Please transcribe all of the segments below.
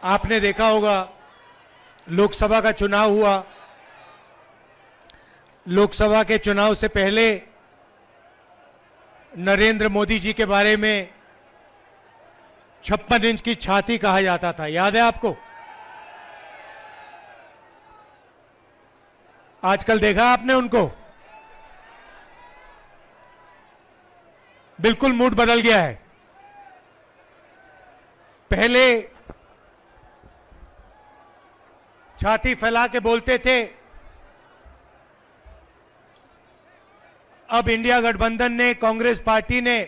आपने देखा होगा लोकसभा का चुनाव हुआ। लोकसभा के चुनाव से पहले नरेंद्र मोदी जी के बारे में 56 इंच की छाती कहा जाता था, याद है आपको? आजकल देखा आपने उनको? बिल्कुल मूड बदल गया है। पहले छाती फैला के बोलते थे, अब इंडिया गठबंधन ने, कांग्रेस पार्टी ने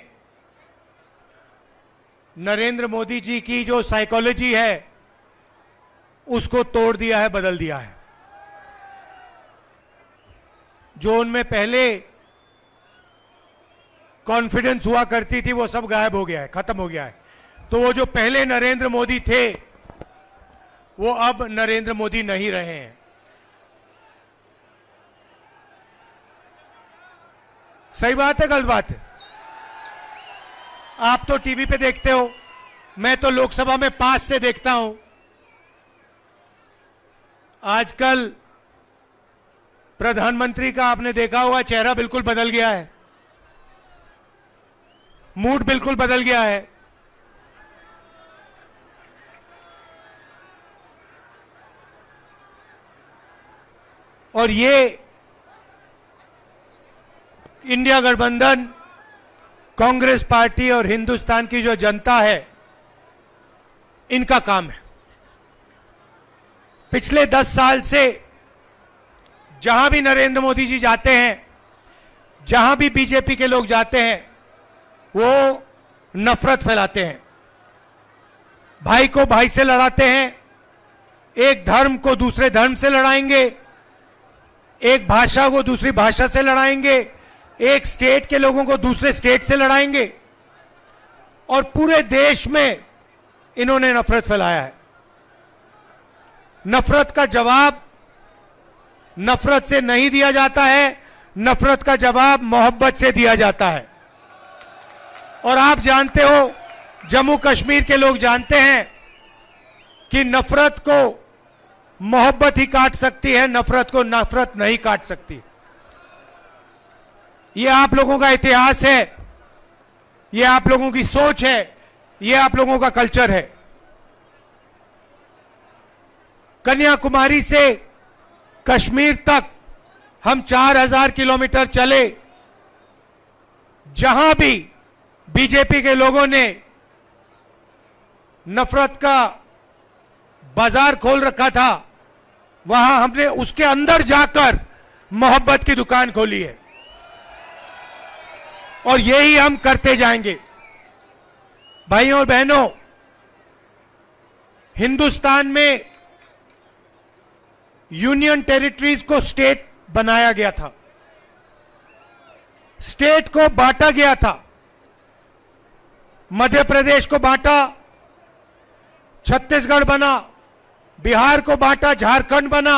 नरेंद्र मोदी जी की जो साइकोलॉजी है उसको तोड़ दिया है, बदल दिया है। जो उनमें पहले कॉन्फिडेंस हुआ करती थी वो सब गायब हो गया है, खत्म हो गया है। तो वो जो पहले नरेंद्र मोदी थे वो अब नरेंद्र मोदी नहीं रहे हैं। सही बात है, गलत बात है? आप तो टीवी पे देखते हो, मैं तो लोकसभा में पास से देखता हूं। आजकल प्रधानमंत्री का आपने देखा हुआ चेहरा बिल्कुल बदल गया है, मूड बिल्कुल बदल गया है। और ये इंडिया गठबंधन, कांग्रेस पार्टी और हिंदुस्तान की जो जनता है, इनका काम है। पिछले 10 साल से जहां भी नरेंद्र मोदी जी जाते हैं, जहां भी बीजेपी के लोग जाते हैं, वो नफरत फैलाते हैं, भाई को भाई से लड़ाते हैं, एक धर्म को दूसरे धर्म से लड़ाएंगे, एक भाषा को दूसरी भाषा से लड़ाएंगे, एक स्टेट के लोगों को दूसरे स्टेट से लड़ाएंगे, और पूरे देश में इन्होंने नफरत फैलाया है। नफरत का जवाब नफरत से नहीं दिया जाता है, नफरत का जवाब मोहब्बत से दिया जाता है। और आप जानते हो, जम्मू कश्मीर के लोग जानते हैं कि नफरत को मोहब्बत ही काट सकती है, नफरत को नफरत नहीं काट सकती। ये आप लोगों का इतिहास है, ये आप लोगों की सोच है, ये आप लोगों का कल्चर है। कन्याकुमारी से कश्मीर तक हम 4000 किलोमीटर चले, जहां भी बीजेपी के लोगों ने नफरत का बाजार खोल रखा था, वहां हमने उसके अंदर जाकर मोहब्बत की दुकान खोली है, और यही हम करते जाएंगे। भाइयों और बहनों, हिंदुस्तान में यूनियन टेरिटरीज को स्टेट बनाया गया था, स्टेट को बांटा गया था। मध्य प्रदेश को बांटा, छत्तीसगढ़ बना, बिहार को बांटा, झारखंड बना,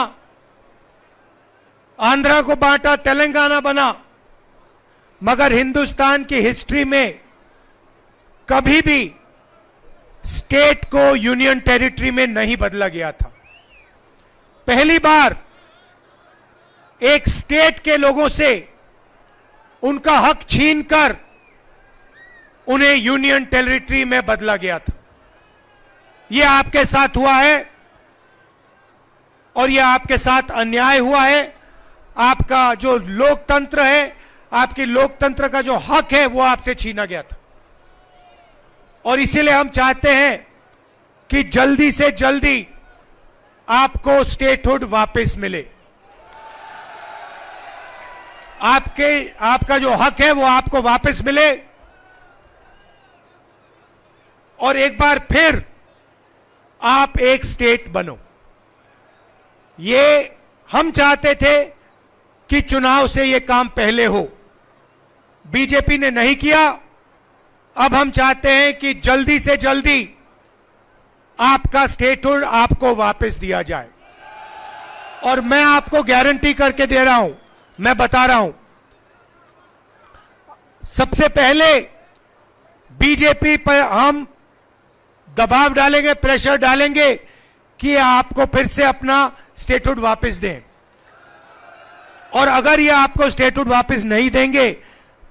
आंध्रा को बांटा, तेलंगाना बना। मगर हिंदुस्तान की हिस्ट्री में कभी भी स्टेट को यूनियन टेरिटरी में नहीं बदला गया था। पहली बार एक स्टेट के लोगों से उनका हक छीनकर उन्हें यूनियन टेरिटरी में बदला गया था। यह आपके साथ हुआ है, और यह आपके साथ अन्याय हुआ है। आपका जो लोकतंत्र है, आपकी लोकतंत्र का जो हक है, वो आपसे छीना गया था। और इसीलिए हम चाहते हैं कि जल्दी से जल्दी आपको स्टेटहुड वापस मिले। आपका जो हक है वो आपको वापस मिले, और एक बार फिर आप एक स्टेट बनो। ये हम चाहते थे कि चुनाव से ये काम पहले हो, बीजेपी ने नहीं किया। अब हम चाहते हैं कि जल्दी से जल्दी आपका स्टेटहुड आपको वापस दिया जाए। और मैं आपको गारंटी करके दे रहा हूं, मैं बता रहा हूं, सबसे पहले बीजेपी पर हम दबाव डालेंगे, प्रेशर डालेंगे कि आपको फिर से अपना स्टेटहुड वापस दें। और अगर ये आपको स्टेटहुड वापस नहीं देंगे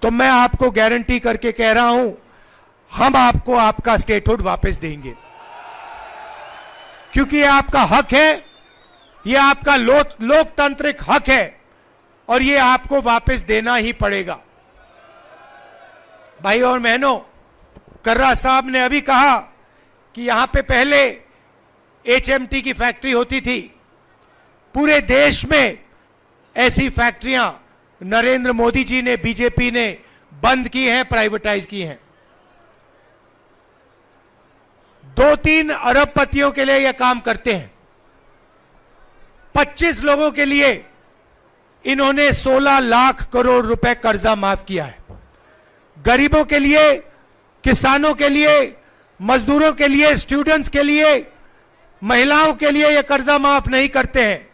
तो मैं आपको गारंटी करके कह रहा हूं, हम आपको आपका स्टेटहुड वापस देंगे, क्योंकि ये आपका हक है, ये आपका लोकतांत्रिक हक है और ये आपको वापस देना ही पड़ेगा। भाई और बहनों, कर्रा साहब ने अभी कहा कि यहां पे पहले HMT की फैक्ट्री होती थी। पूरे देश में ऐसी फैक्ट्रियां नरेंद्र मोदी जी ने, बीजेपी ने बंद की हैं, प्राइवेटाइज की हैं। 2-3 अरबपतियों के लिए यह काम करते हैं। 25 लोगों के लिए इन्होंने 16 लाख करोड़ रुपए कर्जा माफ किया है। गरीबों के लिए, किसानों के लिए, मजदूरों के लिए, स्टूडेंट्स के लिए, महिलाओं के लिए यह कर्जा माफ नहीं करते हैं।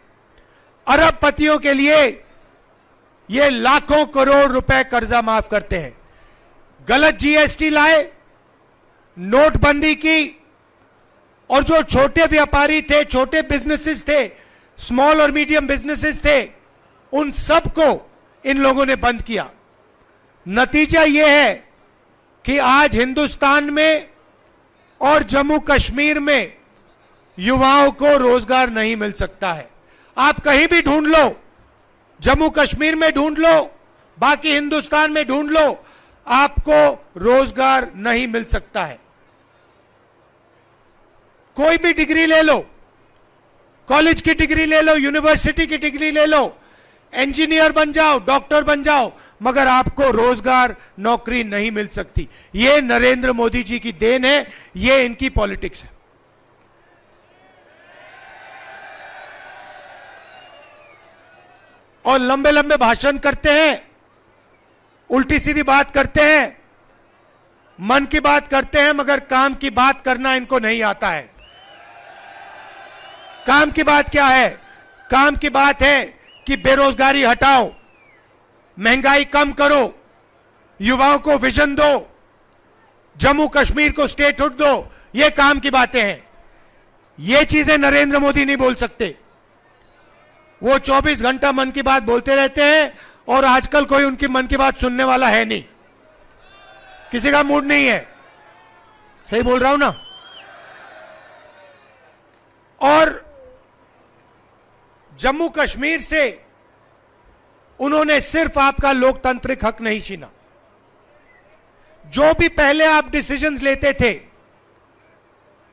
अरबपतियों के लिए ये लाखों करोड़ रुपए कर्जा माफ करते हैं। गलत GST लाए, नोटबंदी की, और जो छोटे व्यापारी थे, छोटे बिजनेसेस थे, स्मॉल और मीडियम बिजनेसेस थे, उन सबको इन लोगों ने बंद किया। नतीजा यह है कि आज हिंदुस्तान में और जम्मू कश्मीर में युवाओं को रोजगार नहीं मिल सकता है। आप कहीं भी ढूंढ लो, जम्मू कश्मीर में ढूंढ लो, बाकी हिंदुस्तान में ढूंढ लो, आपको रोजगार नहीं मिल सकता है। कोई भी डिग्री ले लो, कॉलेज की डिग्री ले लो, यूनिवर्सिटी की डिग्री ले लो, इंजीनियर बन जाओ, डॉक्टर बन जाओ, मगर आपको रोजगार, नौकरी नहीं मिल सकती। यह नरेंद्र मोदी जी की देन है, यह इनकी पॉलिटिक्स है। और लंबे लंबे भाषण करते हैं, उल्टी सीधी बात करते हैं, मन की बात करते हैं, मगर काम की बात करना इनको नहीं आता है। काम की बात क्या है? काम की बात है कि बेरोजगारी हटाओ, महंगाई कम करो, युवाओं को विजन दो, जम्मू कश्मीर को स्टेटहुड दो। ये काम की बातें हैं। ये चीजें नरेंद्र मोदी नहीं बोल सकते। वो 24 घंटा मन की बात बोलते रहते हैं और आजकल कोई उनकी मन की बात सुनने वाला है नहीं, किसी का मूड नहीं है। सही बोल रहा हूं ना? और जम्मू कश्मीर से उन्होंने सिर्फ आपका लोकतांत्रिक हक नहीं छीना। जो भी पहले आप डिसीजंस लेते थे,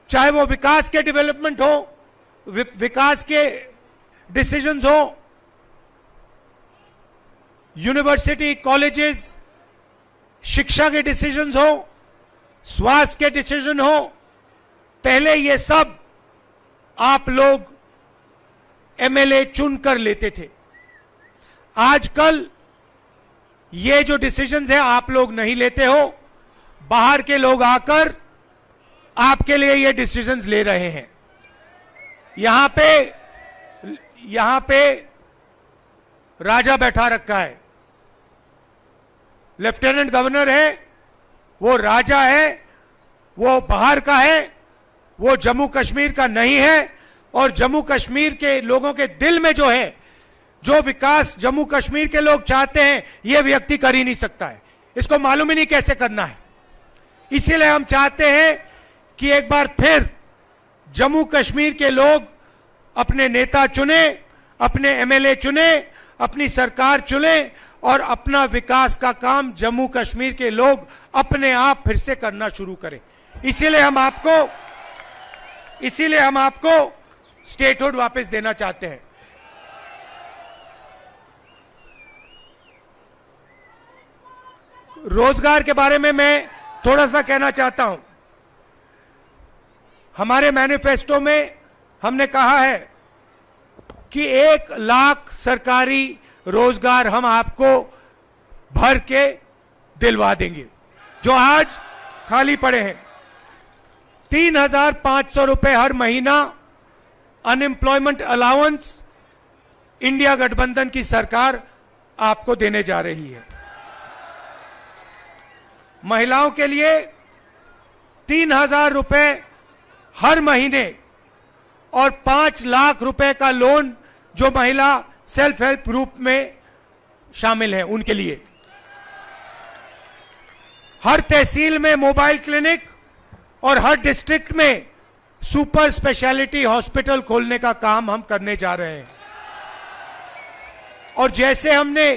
चाहे वो विकास के डेवलपमेंट हो, विकास के डिसीजंस हो, यूनिवर्सिटी, कॉलेजेस, शिक्षा के डिसीजंस हो, स्वास्थ्य के डिसीजन हो, पहले ये सब आप लोग MLA चुनकर लेते थे। आजकल ये जो डिसीजंस है आप लोग नहीं लेते हो, बाहर के लोग आकर आपके लिए ये डिसीजंस ले रहे हैं। यहां पे राजा बैठा रखा है, लेफ्टिनेंट गवर्नर है, वो राजा है, वो बाहर का है, वो जम्मू कश्मीर का नहीं है। और जम्मू कश्मीर के लोगों के दिल में जो है, जो विकास जम्मू कश्मीर के लोग चाहते हैं, ये व्यक्ति कर ही नहीं सकता है। इसको मालूम ही नहीं कैसे करना है। इसीलिए हम चाहते हैं कि एक बार फिर जम्मू कश्मीर के लोग अपने नेता चुने, अपने MLA चुने, अपनी सरकार चुने और अपना विकास का काम जम्मू कश्मीर के लोग अपने आप फिर से करना शुरू करें। इसीलिए हम आपको स्टेटहुड वापस देना चाहते हैं। रोजगार के बारे में मैं थोड़ा सा कहना चाहता हूं। हमारे मैनिफेस्टो में हमने कहा है कि 1 लाख सरकारी रोजगार हम आपको भर के दिलवा देंगे, जो आज खाली पड़े हैं। 3,500 रुपए हर महीना अनएम्प्लॉयमेंट अलाउंस इंडिया गठबंधन की सरकार आपको देने जा रही है। महिलाओं के लिए 3,000 रुपए हर महीने और 5 लाख रुपए का लोन जो महिला सेल्फ हेल्प ग्रुप में शामिल हैं उनके लिए। हर तहसील में मोबाइल क्लिनिक और हर डिस्ट्रिक्ट में सुपर स्पेशलिटी हॉस्पिटल खोलने का काम हम करने जा रहे हैं। और जैसे हमने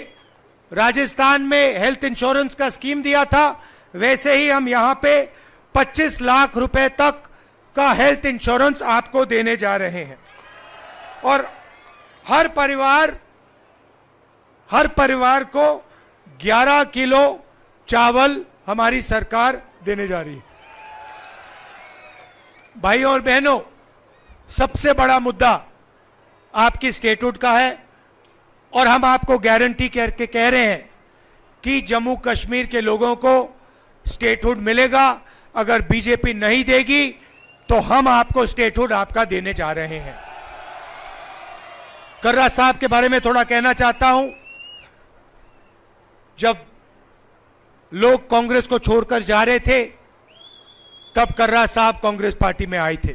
राजस्थान में हेल्थ इंश्योरेंस का स्कीम दिया था, वैसे ही हम यहां पे 25 लाख रुपए तक का हेल्थ इंश्योरेंस आपको देने जा रहे हैं। और हर परिवार को 11 किलो चावल हमारी सरकार देने जा रही है। भाइयों और बहनों, सबसे बड़ा मुद्दा आपकी स्टेटहुड का है और हम आपको गारंटी करके कह रहे हैं कि जम्मू कश्मीर के लोगों को स्टेटहुड मिलेगा। अगर बीजेपी नहीं देगी तो हम आपको स्टेटहुड आपका देने जा रहे हैं। कर्रा साहब के बारे में थोड़ा कहना चाहता हूं। जब लोग कांग्रेस को छोड़कर जा रहे थे तब कर्रा साहब कांग्रेस पार्टी में आए थे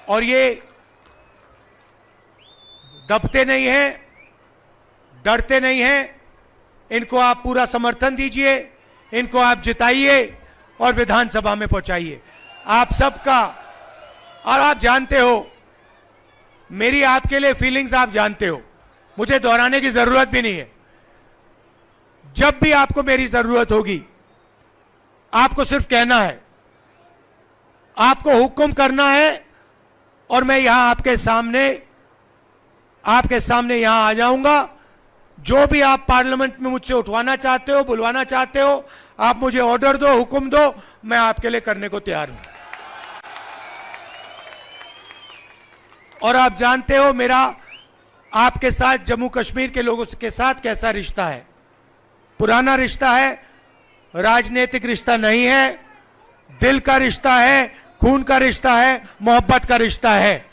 और ये दबते नहीं हैं, डरते नहीं हैं। इनको आप पूरा समर्थन दीजिए, इनको आप जिताइए और विधानसभा में पहुंचाइए। आप सबका, और आप जानते हो मेरी आपके लिए फीलिंग्स, आप जानते हो, मुझे दोहराने की जरूरत भी नहीं है। जब भी आपको मेरी जरूरत होगी आपको सिर्फ कहना है, आपको हुक्म करना है और मैं यहां आपके सामने यहां आ जाऊंगा। जो भी आप पार्लियामेंट में मुझसे उठवाना चाहते हो, बुलवाना चाहते हो, आप मुझे ऑर्डर दो, हुक्म दो, मैं आपके लिए करने को तैयार हूं। और आप जानते हो मेरा आपके साथ, जम्मू कश्मीर के लोगों के साथ कैसा रिश्ता है। पुराना रिश्ता है, राजनीतिक रिश्ता नहीं है, दिल का रिश्ता है, खून का रिश्ता है, मोहब्बत का रिश्ता है।